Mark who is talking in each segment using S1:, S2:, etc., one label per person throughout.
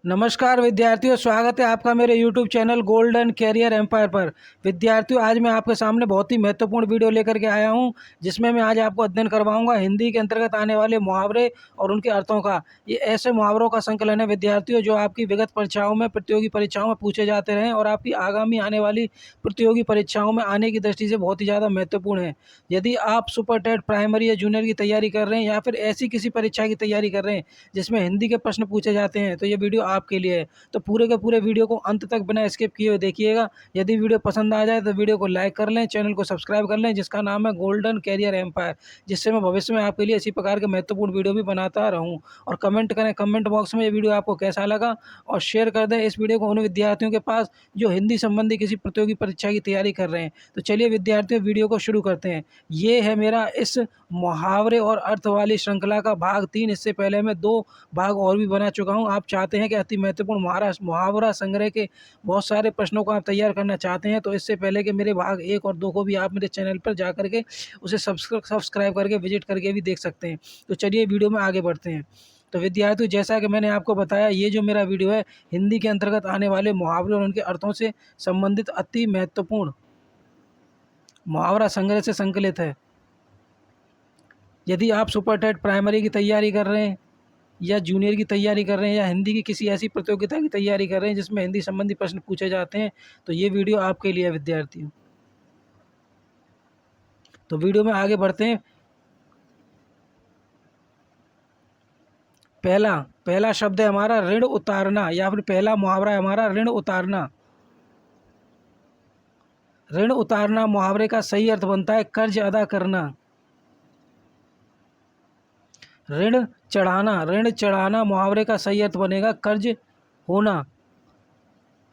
S1: नमस्कार विद्यार्थियों, स्वागत है आपका मेरे YouTube channel golden career empire पर। विद्यार्थियों, आज मैं आपके सामने बहुत ही महत्वपूर्ण वीडियो लेकर के आया हूं, जिसमें मैं आज आपको अध्ययन करवाऊंगा हिंदी के अंतर्गत आने वाले मुहावरे और उनके अर्थों का। ये ऐसे मुहावरों का संकलन है विद्यार्थियों, जो आपकी विगत परीक्षाओं में, प्रतियोगी परीक्षाओं में पूछे जाते रहे और आपकी आगामी आने वाली प्रतियोगी परीक्षाओं में आने की दृष्टि से बहुत ही ज़्यादा महत्वपूर्ण है। यदि आप सुपर टेट प्राइमरी या जूनियर की तैयारी कर रहे हैं या फिर ऐसी किसी परीक्षा की तैयारी कर रहे हैं जिसमें हिंदी के प्रश्न पूछे जाते हैं, तो ये वीडियो आपके लिए है। तो पूरे के पूरे वीडियो को अंत तक बिना स्किप किए हुए देखिएगा। यदि वीडियो पसंद आ जाए तो वीडियो को लाइक कर लें, चैनल को सब्सक्राइब कर लें, जिसका नाम है गोल्डन कैरियर एम्पायर, जिससे मैं भविष्य में आपके लिए इसी प्रकार के महत्वपूर्ण वीडियो भी बनाता रहूं। और कमेंट करें कमेंट बॉक्स में ये वीडियो आपको कैसा लगा, और शेयर कर दें इस वीडियो को उन विद्यार्थियों के पास जो हिंदी संबंधी किसी प्रतियोगी परीक्षा की तैयारी कर रहे हैं। तो चलिए विद्यार्थियों, वीडियो को शुरू करते हैं। ये है मेरा इस मुहावरे और अर्थ वाली श्रृंखला का भाग 3। इससे पहले मैं 2 भाग और भी बना चुका हूं। आप चाहते हैं कि अति महत्वपूर्ण मुहावरा संग्रह के बहुत सारे प्रश्नों को आप तैयार करना चाहते हैं, तो इससे पहले कि मेरे भाग 1 और 2 को भी आप मेरे चैनल पर जा करके उसे सब्सक्राइब करके विजिट करके भी देख सकते हैं। तो चलिए वीडियो में आगे बढ़ते हैं। तो विद्यार्थियों, जैसा कि मैंने आपको बताया, ये जो मेरा वीडियो है हिंदी के अंतर्गत आने वाले मुहावरे और उनके अर्थों से संबंधित अति महत्वपूर्ण मुहावरा संग्रह से संकलित है। यदि आप सुपर टेट प्राइमरी की तैयारी कर रहे हैं या जूनियर की तैयारी कर रहे हैं या हिंदी की किसी ऐसी प्रतियोगिता की तैयारी कर रहे हैं जिसमें हिंदी संबंधी प्रश्न पूछे जाते हैं, तो ये वीडियो आपके लिए है विद्यार्थियों। तो वीडियो में आगे बढ़ते हैं। पहला शब्द है हमारा ऋण उतारना, या फिर पहला मुहावरा है हमारा ऋण उतारना। ऋण उतारना मुहावरे का सही अर्थ बनता है कर्ज अदा करना। ऋण चढ़ाना मुहावरे का सही अर्थ बनेगा कर्ज होना।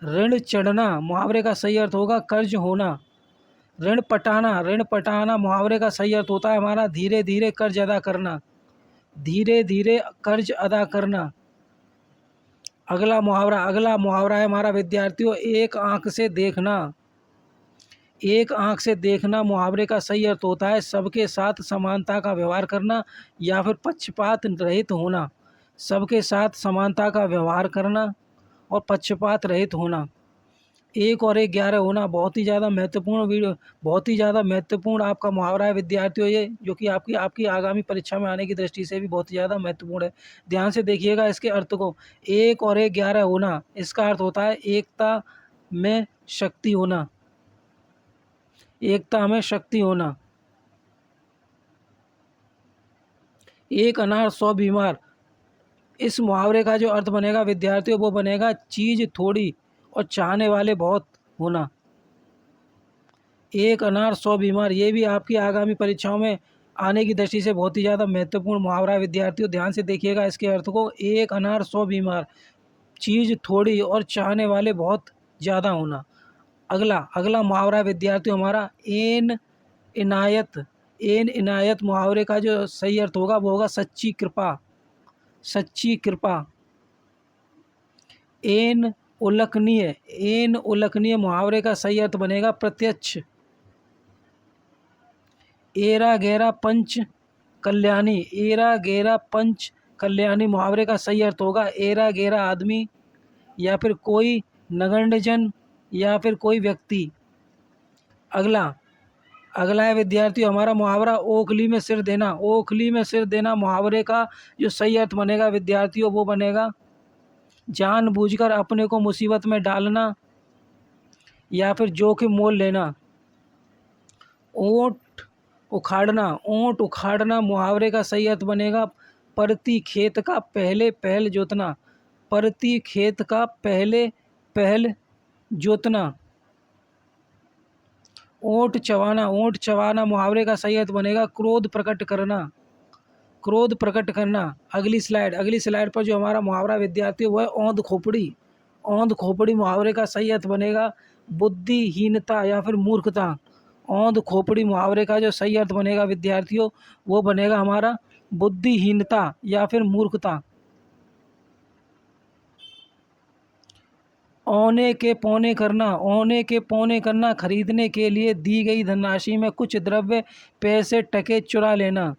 S1: ऋण चढ़ना मुहावरे का सही अर्थ होगा कर्ज होना। ऋण पटाना मुहावरे का सही अर्थ होता है हमारा धीरे धीरे कर्ज अदा करना। धीरे धीरे कर्ज अदा करना। अगला मुहावरा है हमारा विद्यार्थियों एक आंख से देखना। एक आंख से देखना मुहावरे का सही अर्थ होता है सबके साथ समानता का व्यवहार करना या फिर पक्षपात रहित होना। सबके साथ समानता का व्यवहार करना और पक्षपात रहित होना। 1 और 1 11 होना बहुत ही ज़्यादा महत्वपूर्ण वीडियो, बहुत ही ज़्यादा महत्वपूर्ण आपका मुहावरा है विद्यार्थियों, ये जो कि आपकी आपकी आगामी परीक्षा में आने की दृष्टि से भी बहुत ही ज़्यादा महत्वपूर्ण है। ध्यान से देखिएगा इसके अर्थ को। 1 और 1 11 होना, इसका अर्थ होता है एकता में शक्ति होना। एकता में शक्ति होना। 1 अनार 100 बीमार, इस मुहावरे का जो अर्थ बनेगा विद्यार्थियों वो बनेगा चीज़ थोड़ी और चाहने वाले बहुत होना। 1 अनार 100 बीमार, ये भी आपकी आगामी परीक्षाओं में आने की दृष्टि से बहुत ही ज़्यादा महत्वपूर्ण मुहावरा है विद्यार्थियों। ध्यान से देखिएगा इसके अर्थ को। 1 अनार 100 बीमार, चीज़ थोड़ी और चाहने वाले बहुत ज़्यादा होना। अगला मुहावरा है विद्यार्थियों हमारा एन इनायत मुहावरे का जो सही अर्थ होगा वो होगा सच्ची कृपा। सच्ची कृपा। एन उल्लेखनीय मुहावरे का सही अर्थ बनेगा प्रत्यक्ष। एरा गहरा पंच कल्याणी मुहावरे का सही अर्थ होगा एरा गहरा आदमी या फिर कोई नगण्य जन या फिर कोई व्यक्ति। अगला है विद्यार्थियों हमारा मुहावरा ओखली में सिर देना। ओखली में सिर देना मुहावरे का जो सही अर्थ बनेगा विद्यार्थियों वो बनेगा जानबूझकर अपने को मुसीबत में डालना या फिर जोखिम मोल लेना। ऊंट उखाड़ना मुहावरे का सही अर्थ बनेगा परती खेत का पहले पहल जोतना। परती खेत का पहले पहल जोतना। ऊंट चबाना मुहावरे का सही अर्थ बनेगा क्रोध प्रकट करना। अगली स्लाइड पर जो हमारा मुहावरा विद्यार्थी वो है औंध खोपड़ी मुहावरे का सही अर्थ बनेगा बुद्धिहीनता या फिर मूर्खता। औंध खोपड़ी मुहावरे का जो सही अर्थ बनेगा विद्यार्थियों वो बनेगा हमारा बुद्धिहीनता या फिर मूर्खता। औने के पौने करना खरीदने के लिए दी गई धनराशि में कुछ द्रव्य पैसे टके चुरा लेना।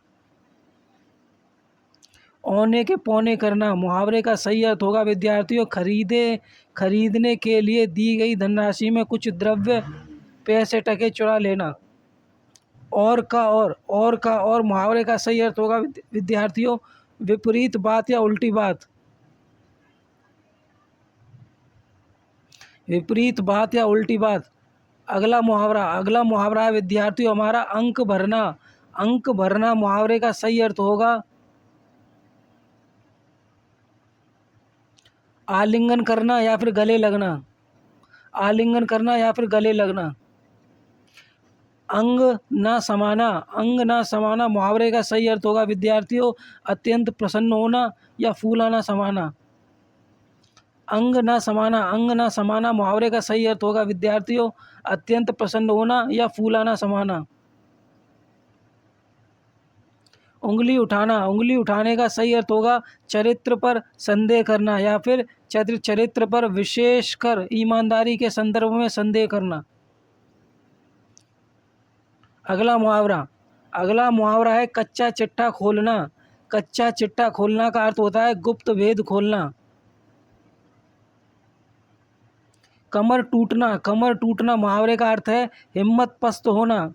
S1: औने के पौने करना, मुहावरे का सही अर्थ होगा विद्यार्थियों खरीदने के लिए दी गई धनराशि में कुछ द्रव्य पैसे टके चुरा लेना। और मुहावरे का सही अर्थ होगा विद्यार्थियों विपरीत बात या उल्टी बात। विपरीत बात या उल्टी बात। अगला मुहावरा है विद्यार्थियों हमारा अंक भरना मुहावरे का सही अर्थ होगा आलिंगन करना या फिर गले लगना। आलिंगन करना या फिर गले लगना। अंग ना समाना मुहावरे का सही अर्थ होगा विद्यार्थियों अत्यंत प्रसन्न होना या फूलाना समाना। अंग ना समाना मुहावरे का सही अर्थ होगा विद्यार्थियों अत्यंत प्रसन्न होना या फूलाना समाना। उंगली उठाने का सही अर्थ होगा चरित्र पर संदेह करना या फिर चरित्र पर विशेषकर ईमानदारी के संदर्भ में संदेह करना। अगला मुहावरा है कच्चा चिट्ठा खोलना। कच्चा चिट्ठा खोलना का अर्थ होता है गुप्त भेद खोलना। कमर टूटना मुहावरे का अर्थ है हिम्मत पस्त होना।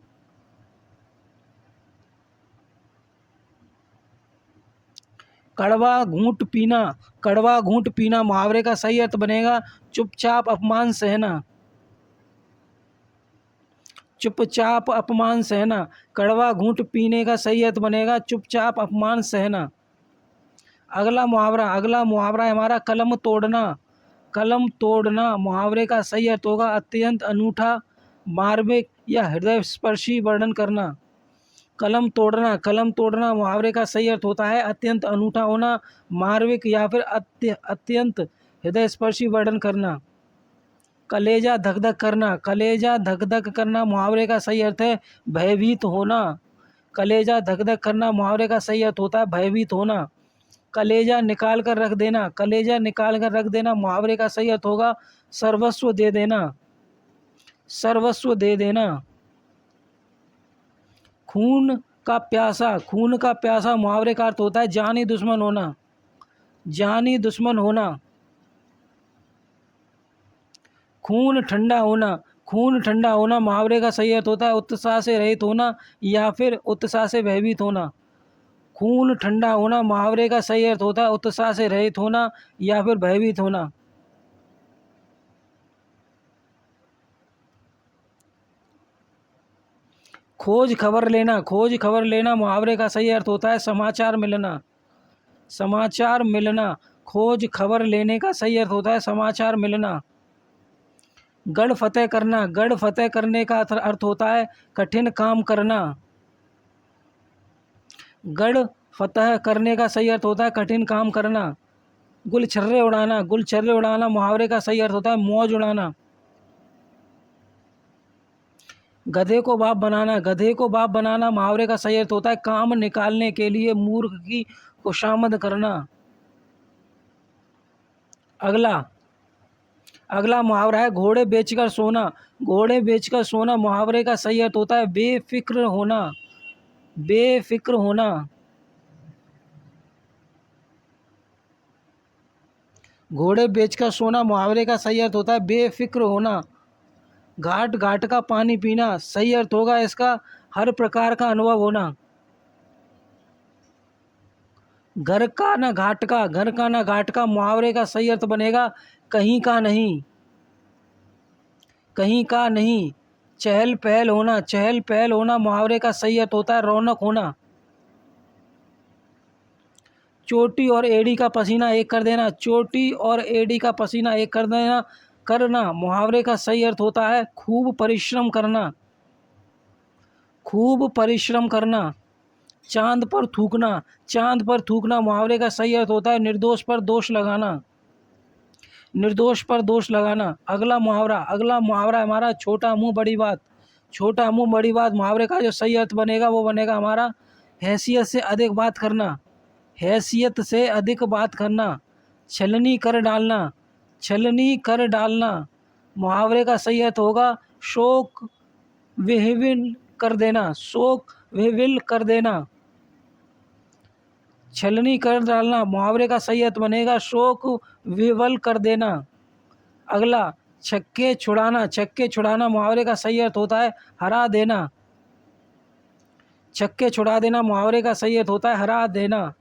S1: कड़वा घूंट पीना मुहावरे का सही अर्थ बनेगा चुपचाप अपमान सहना। कड़वा घूंट पीने का सही अर्थ बनेगा चुपचाप अपमान सहना। अगला मुहावरा है हमारा कलम तोड़ना मुहावरे का सही अर्थ होगा अत्यंत अनूठा मार्मिक या हृदय स्पर्शी वर्णन करना। कलम तोड़ना मुहावरे का सही अर्थ होता है अत्यंत अनूठा होना मार्मिक या फिर अत्यंत हृदय स्पर्शी वर्णन करना। कलेजा धक धक करना मुहावरे का सही अर्थ है भयभीत होना। कलेजा धक धक करना मुहावरे का सही अर्थ होता है भयभीत होना। कलेजा निकाल कर रख देना मुहावरे का सही अर्थ होगा सर्वस्व दे देना। खून का प्यासा मुहावरे का अर्थ होता है जानी दुश्मन होना। खून ठंडा होना मुहावरे का सही अर्थ होता है उत्साह से रहित होना या फिर उत्साह से भयभीत होना। खून ठंडा होना मुहावरे का सही अर्थ होता है उत्साह से रहित होना या फिर भयभीत होना। खोज खबर लेना मुहावरे का सही अर्थ होता है समाचार मिलना। खोज खबर लेने का सही अर्थ होता है समाचार मिलना। गढ़ फतेह करने का अर्थ होता है कठिन काम करना। गढ़ फतह करने का सही अर्थ होता है कठिन काम करना। गुलछर्रे उड़ाना मुहावरे का सही अर्थ होता है मौज उड़ाना। गधे को बाप बनाना मुहावरे का सही अर्थ होता है काम निकालने के लिए मूर्ख की खुशामद करना। अगला मुहावरा है घोड़े बेचकर सोना मुहावरे का सही अर्थ होता है बेफिक्र होना। घोड़े बेचकर सोना मुहावरे का सही अर्थ होता है बेफिक्र होना। घाट का पानी पीना सही अर्थ होगा इसका हर प्रकार का अनुभव होना। घर का ना घाट का मुहावरे का सही अर्थ बनेगा कहीं का नहीं। चहल पहल होना मुहावरे का सही अर्थ होता है रौनक होना। चोटी और एड़ी का पसीना एक कर देना करना मुहावरे का सही अर्थ होता है खूब परिश्रम करना। चांद पर थूकना मुहावरे का सही अर्थ होता है निर्दोष पर दोष लगाना। अगला मुहावरा हमारा छोटा मुंह बड़ी बात मुहावरे का जो सही अर्थ बनेगा वो बनेगा हमारा हैसियत से अधिक बात करना। छलनी कर डालना मुहावरे का सही अर्थ होगा शोक विह्वल कर देना। छलनी कर डालना मुहावरे का सही अर्थ बनेगा शोक विवल कर देना। अगला छक्के छुड़ाना मुहावरे का सही अर्थ होता है हरा देना। छक्के छुड़ा देना मुहावरे का सही अर्थ होता है हरा देना।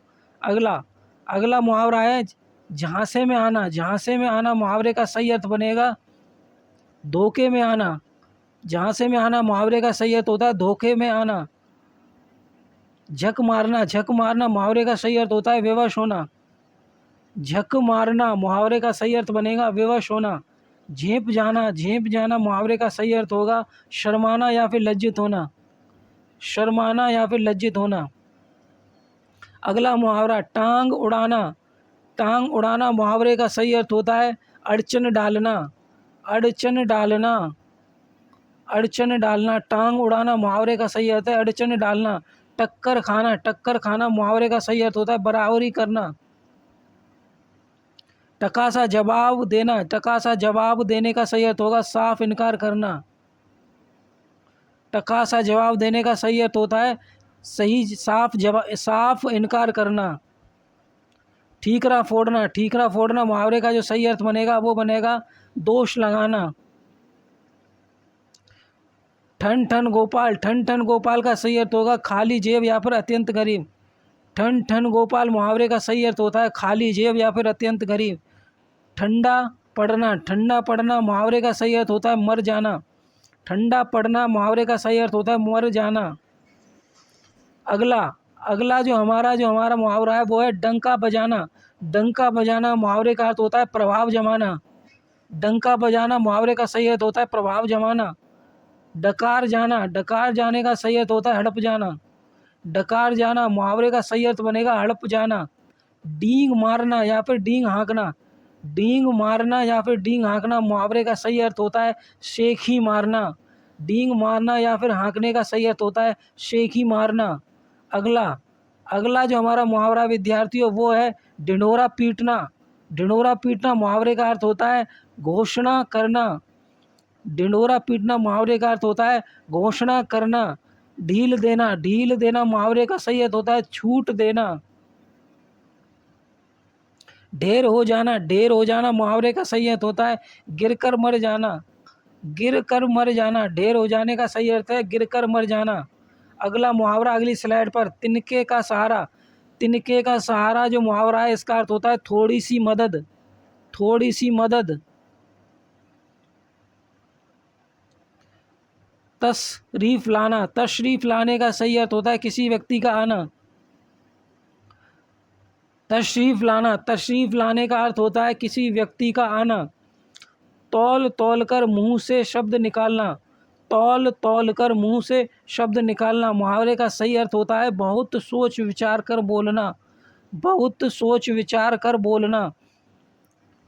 S1: अगला मुहावरा है झांसे में आना मुहावरे का सही अर्थ बनेगा धोखे में आना। झांसे में आना मुहावरे का सही अर्थ होता है धोखे में आना। झक मारना मुहावरे का सही अर्थ होता है विवश होना। झक मारना मुहावरे का सही अर्थ बनेगा विवश होना। झेप जाना मुहावरे का सही अर्थ होगा शर्माना या फिर लज्जित होना। अगला मुहावरा टांग उड़ाना मुहावरे का सही अर्थ होता है अड़चन डालना। टांग उड़ाना मुहावरे का सही अर्थ है अड़चन डालना। टक्कर खाना मुहावरे का सही अर्थ होता है बराबरी करना। टकासा जवाब देने का सही अर्थ होगा साफ इनकार करना। टकासा जवाब देने का सही अर्थ होता है साफ इनकार करना। ठीकरा फोड़ना मुहावरे का जो सही अर्थ बनेगा वो बनेगा दोष लगाना। ठन गोपाल का सही अर्थ होगा खाली जेब या फिर अत्यंत गरीब। ठन गोपाल मुहावरे का सही अर्थ होता है खाली जेब या फिर अत्यंत गरीब। ठंडा पड़ना मुहावरे का सही अर्थ होता है मर जाना। ठंडा पड़ना मुहावरे का सही अर्थ होता है मर जाना। अगला जो हमारा मुहावरा है वो है डंका बजाना मुहावरे का अर्थ होता है प्रभाव जमाना। डंका बजाना मुहावरे का सही अर्थ होता है प्रभाव जमाना। डकार जाने का सही अर्थ होता है हड़प जाना। डकार जाना मुहावरे का सही अर्थ बनेगा हड़प जाना। डींग मारना या फिर डींग हाँकना मुहावरे का सही अर्थ होता है शेखी मारना। डींग मारना या फिर हाँकने का सही अर्थ होता है शेखी मारना। अगला जो हमारा मुहावरा विद्यार्थियों वो है ढिंढोरा पीटना मुहावरे का अर्थ होता है घोषणा करना। ढिंढोरा पीटना मुहावरे का अर्थ होता है घोषणा करना। ढील देना मुहावरे का सही अर्थ होता है छूट देना। ढेर हो जाना मुहावरे का सही अर्थ होता है गिरकर मर जाना। ढेर हो जाने का सही अर्थ है गिरकर मर जाना। अगला मुहावरा अगली स्लाइड पर तिनके का सहारा जो मुहावरा है इसका अर्थ होता है थोड़ी सी मदद। तशरीफ लाने का सही अर्थ होता है किसी व्यक्ति का आना। तशरीफ लाने का अर्थ होता है किसी व्यक्ति का आना। तौल कर मुंह से शब्द निकालना मुहावरे का सही अर्थ होता है बहुत सोच विचार कर बोलना।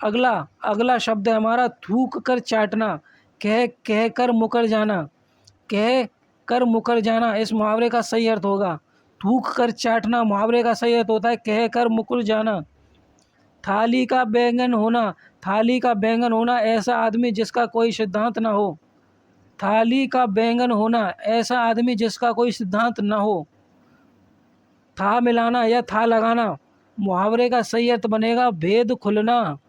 S1: अगला शब्द है हमारा थूक कर चाटना कह कर मुकर जाना इस मुहावरे का सही अर्थ होगा थूक कर चाटना मुहावरे का सही अर्थ होता है कह कर मुकर जाना। थाली का बैंगन होना ऐसा आदमी जिसका कोई सिद्धांत ना हो। थाली का बैंगन होना ऐसा आदमी जिसका कोई सिद्धांत ना हो। था मिलाना या था लगाना मुहावरे का सही अर्थ बनेगा भेद खुलना।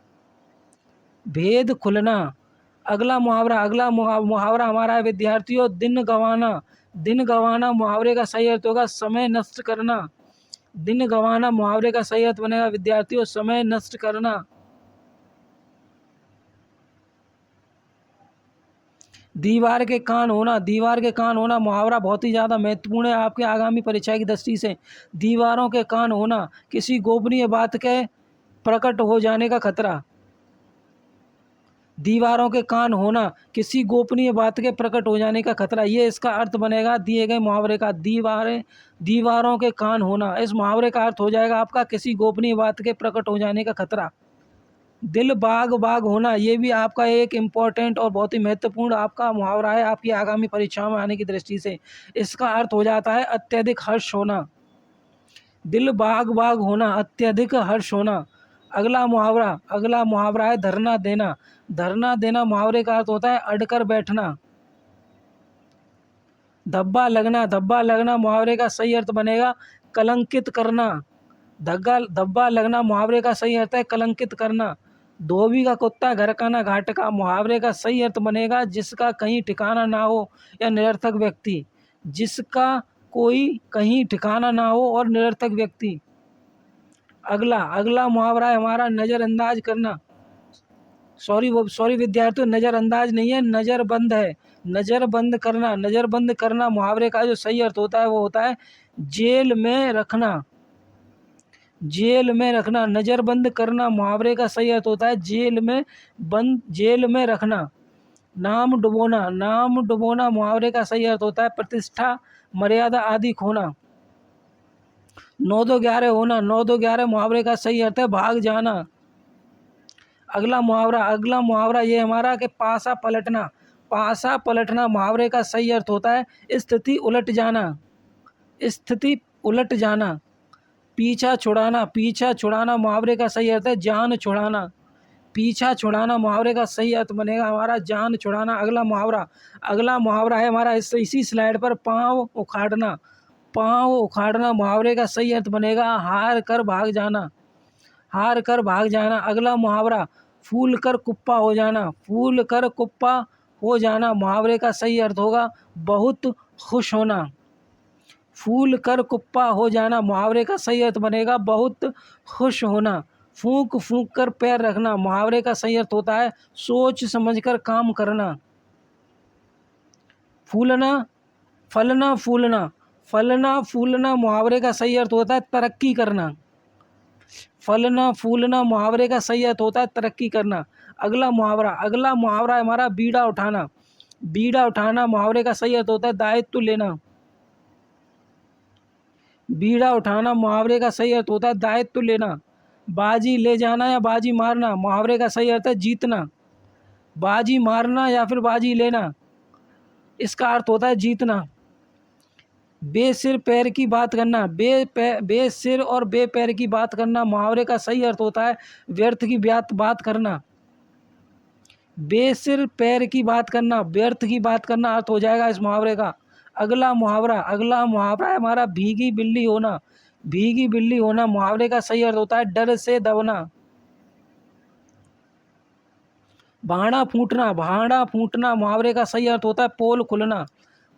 S1: अगला मुहावरा हमारा है विद्यार्थियों दिन गंवाना मुहावरे का सही अर्थ होगा समय नष्ट करना। दिन गंवाना मुहावरे का सही अर्थ बनेगा विद्यार्थियों समय नष्ट करना। दीवार के कान होना मुहावरा बहुत ही ज़्यादा महत्वपूर्ण है आपके आगामी परीक्षा की दृष्टि से। दीवारों के कान होना किसी गोपनीय बात के प्रकट हो जाने का खतरा। दीवारों के कान होना किसी गोपनीय बात के प्रकट हो जाने का खतरा ये इसका अर्थ बनेगा दिए गए मुहावरे का दीवारों के कान होना। इस मुहावरे का अर्थ हो जाएगा आपका किसी गोपनीय बात के प्रकट हो जाने का खतरा। दिल बाग होना ये भी आपका एक इम्पॉर्टेंट और बहुत ही महत्वपूर्ण आपका मुहावरा है आपकी आगामी परीक्षाओं में आने की दृष्टि से। इसका अर्थ हो जाता है अत्यधिक हर्ष होना। दिल बाग होना अत्यधिक हर्ष होना। अगला मुहावरा है धरना देना मुहावरे का अर्थ होता है अड़कर बैठना। धब्बा लगना मुहावरे का सही अर्थ बनेगा कलंकित करना। धग्गा धब्बा लगना मुहावरे का सही अर्थ है कलंकित करना। धोबी का कुत्ता घर का ना घाट का, मुहावरे का सही अर्थ बनेगा जिसका कहीं ठिकाना ना हो या निरर्थक व्यक्ति। जिसका कोई कहीं ठिकाना ना हो और निरर्थक व्यक्ति। अगला अगला मुहावरा है हमारा नज़रअंदाज करना। सॉरी विद्यार्थियों, नज़रअंदाज नहीं है, नज़रबंद है। नज़र बंद करना, नज़र बंद करना मुहावरे का जो सही अर्थ होता है वो होता है जेल में रखना। जेल में रखना, नज़र बंद करना मुहावरे का सही अर्थ होता है जेल में रखना। नाम डुबोना, नाम डुबोना मुहावरे का सही अर्थ होता है प्रतिष्ठा मर्यादा आदि खोना। 9-2-11 होना, 9-2-11 मुहावरे का सही अर्थ है भाग जाना। अगला मुहावरा ये हमारा कि पासा पलटना। पासा पलटना मुहावरे का सही अर्थ होता है स्थिति उलट जाना। स्थिति उलट जाना। पीछा छुड़ाना, पीछा छुड़ाना मुहावरे का सही अर्थ है जान छुड़ाना। पीछा छुड़ाना मुहावरे का सही अर्थ बनेगा हमारा जान छुड़ाना। अगला मुहावरा है हमारा इसी स्लाइड पर पाँव उखाड़ना। पाँव उखाड़ना मुहावरे का सही अर्थ बनेगा हार कर भाग जाना। हार कर भाग जाना। अगला मुहावरा फूल कर कुप्पा हो जाना। फूल कर कुप्पा हो जाना मुहावरे का सही अर्थ होगा बहुत खुश होना। फूल कर कुप्पा हो जाना मुहावरे का सही अर्थ बनेगा बहुत खुश होना। फूंक फूंक कर पैर रखना मुहावरे का सही अर्थ होता है सोच समझकर काम करना। फूलना फलना फूलना, फलना फूलना मुहावरे का सही अर्थ होता है तरक्की करना। फलना फूलना मुहावरे का सही अर्थ होता है तरक्की करना। अगला मुहावरा है हमारा बीड़ा उठाना। बीड़ा उठाना मुहावरे का सही अर्थ होता है दायित्व लेना। बीड़ा उठाना मुहावरे का सही अर्थ होता है दायित्व लेना। बाजी ले जाना या बाजी मारना मुहावरे का सही अर्थ है जीतना। बाजी मारना या फिर बाजी लेना इसका अर्थ होता है जीतना। बेसिर पैर की बात करना, बेसिर और बेपैर की बात करना मुहावरे का सही अर्थ होता है व्यर्थ की बात करना। बेसिर पैर की बात करना, व्यर्थ की बात करना अर्थ हो जाएगा इस मुहावरे का। अगला मुहावरा है हमारा भीगी बिल्ली होना। भीगी बिल्ली होना मुहावरे का सही अर्थ होता है डर से दबना। भांडा फूटना मुहावरे का सही अर्थ होता है पोल खुलना।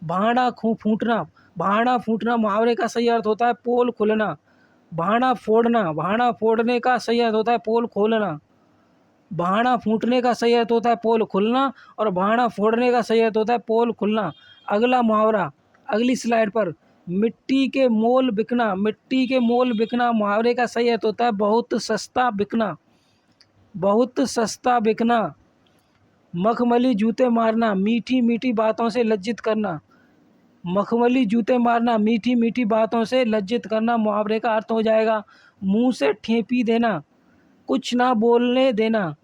S1: भांडा फूटना मुहावरे का सही अर्थ होता है पोल खुलना। भांडा फोड़ने का सही अर्थ होता है पोल खोलना। भांडा फूटने का सही अर्थ होता है पोल खुलना और भांडा फोड़ने का सही अर्थ होता है पोल खुलना। अगला मुहावरा अगली स्लाइड पर मिट्टी के मोल बिकना। मिट्टी के मोल बिकना मुहावरे का सही अर्थ होता है बहुत सस्ता बिकना। बहुत सस्ता बिकना। मखमली जूते मारना, मीठी मीठी बातों से लज्जित करना। मखमली जूते मारना, मीठी मीठी बातों से लज्जित करना मुहावरे का अर्थ हो जाएगा मुंह से ठेपी देना, कुछ ना बोलने देना।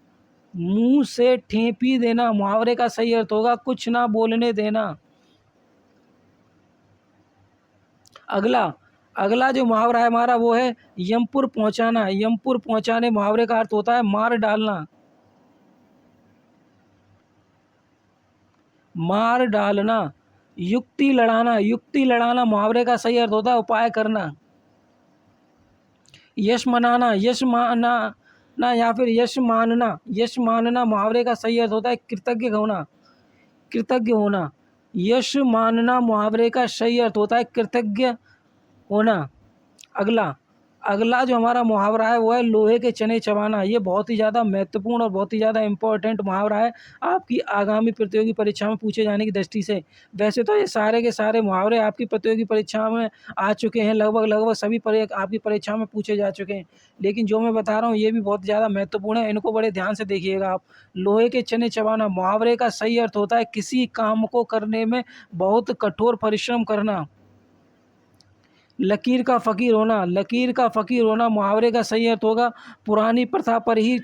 S1: मुंह से ठेपी देना मुहावरे का सही अर्थ होगा कुछ ना बोलने देना। अगला जो मुहावरा है हमारा वो है यमपुर पहुंचाना। यमपुर पहुंचाने मुहावरे का अर्थ होता है मार डालना। मार डालना। युक्ति लड़ाना मुहावरे का सही अर्थ होता है उपाय करना। यश मानना या फिर यश मानना मुहावरे का सही अर्थ होता है कृतज्ञ होना। यश मानना मुहावरे का सही अर्थ होता है कृतज्ञ होना। अगला जो हमारा मुहावरा है वो है लोहे के चने चबाना। ये बहुत ही ज़्यादा महत्वपूर्ण और बहुत ही ज़्यादा इम्पोर्टेंट मुहावरा है आपकी आगामी प्रतियोगी परीक्षा में पूछे जाने की दृष्टि से। वैसे तो ये सारे के सारे मुहावरे आपकी प्रतियोगी परीक्षा में आ चुके हैं, लगभग सभी आपकी परीक्षा में पूछे जा चुके हैं, लेकिन जो मैं बता रहा हूँ ये भी बहुत ज़्यादा महत्वपूर्ण है, इनको बड़े ध्यान से देखिएगा आप। लोहे के चने चबाना मुहावरे का सही अर्थ होता है किसी काम को करने में बहुत कठोर परिश्रम करना। लकीर का फ़कीर होना मुहावरे का सही अर्थ होगा पुरानी प्रथा पर ही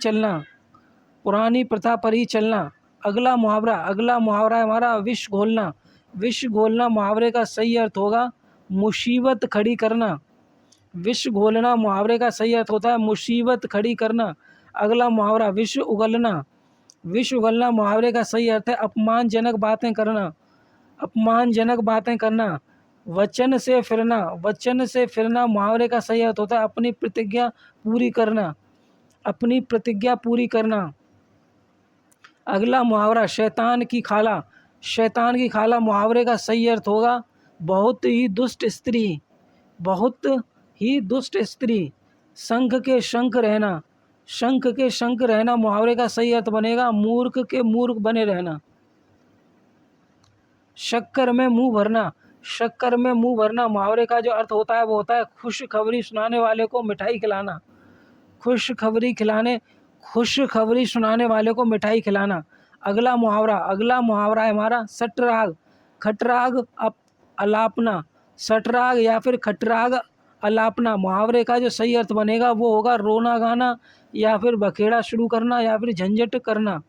S1: चलना। अगला मुहावरा है हमारा विष घोलना मुहावरे का सही अर्थ होगा मुसीबत खड़ी करना। विष घोलना मुहावरे का सही अर्थ होता है मुसीबत खड़ी करना। अगला मुहावरा विष उगलना मुहावरे का सही अर्थ है अपमानजनक बातें करना। वचन से फिरना, वचन से फिरना मुहावरे का सही अर्थ होता है अपनी प्रतिज्ञा पूरी करना, अपनी प्रतिज्ञा पूरी करना। अगला मुहावरा शैतान की खाला, शैतान की खाला मुहावरे का सही अर्थ होगा बहुत ही दुष्ट स्त्री, बहुत ही दुष्ट स्त्री। शंख के शंख रहना, शंख के शंख रहना मुहावरे का सही अर्थ बनेगा मूर्ख के मूर्ख बने रहना। शक्कर में मुंह भरना, शक्कर में मुंह भरना मुहावरे का जो अर्थ होता है वो होता है खुशखबरी सुनाने वाले को मिठाई खिलाना, खुशखबरी खिलाने, खुशखबरी सुनाने वाले को मिठाई खिलाना। अगला मुहावरा, अगला मुहावरा है हमारा सटराग, खटराग अलापना, सटराग या फिर खटराग अलापना मुहावरे का जो सही अर्थ बनेगा वो होगा रोना गाना या फिर बखेड़ा शुरू करना या फिर झंझट करना।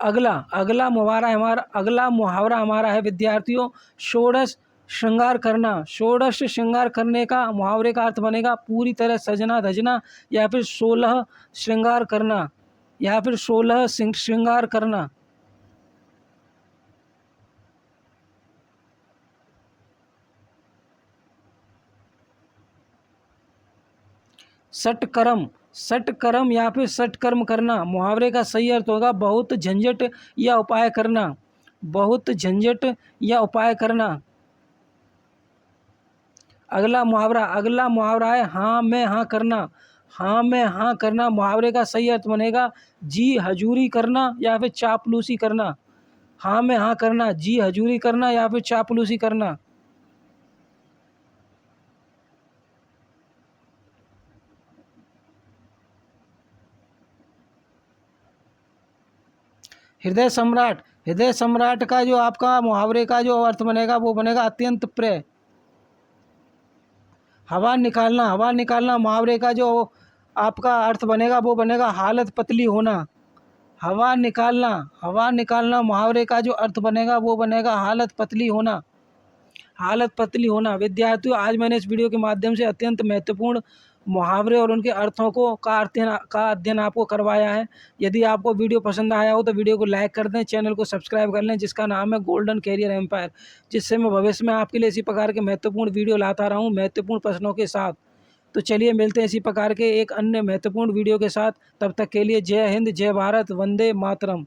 S1: अगला अगला मुहावरा हमारा है विद्यार्थियों षोडश श्रृंगार करना, षोडश श्रृंगार करने का मुहावरे का अर्थ बनेगा पूरी तरह सजना धजना या फिर 16 श्रृंगार करना या फिर 16 श्रृंगार करना। सटकर्म, सटकर्म या फिर सटकर्म करना मुहावरे का सही अर्थ होगा बहुत झंझट या उपाय करना, बहुत झंझट या उपाय करना। अगला मुहावरा है हाँ में हाँ करना, हाँ में हाँ करना मुहावरे का सही अर्थ बनेगा जी हजूरी करना या फिर चापलूसी करना, हाँ में हाँ करना जी हजूरी करना या फिर चापलूसी करना। हृदय सम्राट, हृदय सम्राट का जो आपका मुहावरे का जो अर्थ बनेगा वो बनेगा अत्यंत प्रिय। हवा निकालना, हवा निकालना मुहावरे का जो आपका अर्थ बनेगा वो बनेगा हालत पतली होना, हवा निकालना, हवा निकालना मुहावरे का जो अर्थ बनेगा वो बनेगा हालत पतली होना, हालत पतली होना। विद्यार्थियों आज मैंने इस वीडियो के माध्यम से अत्यंत महत्वपूर्ण मुहावरे और उनके अर्थों को का अध्ययन आपको करवाया है। यदि आपको वीडियो पसंद आया हो तो वीडियो को लाइक कर दें, चैनल को सब्सक्राइब कर लें जिसका नाम है गोल्डन कैरियर एम्पायर, जिससे मैं भविष्य में आपके लिए इसी प्रकार के महत्वपूर्ण वीडियो लाता रहूँ महत्वपूर्ण प्रश्नों के साथ। तो चलिए मिलते हैं इसी प्रकार के एक अन्य महत्वपूर्ण वीडियो के साथ, तब तक के लिए जय हिंद, जय भारत, वंदे मातरम।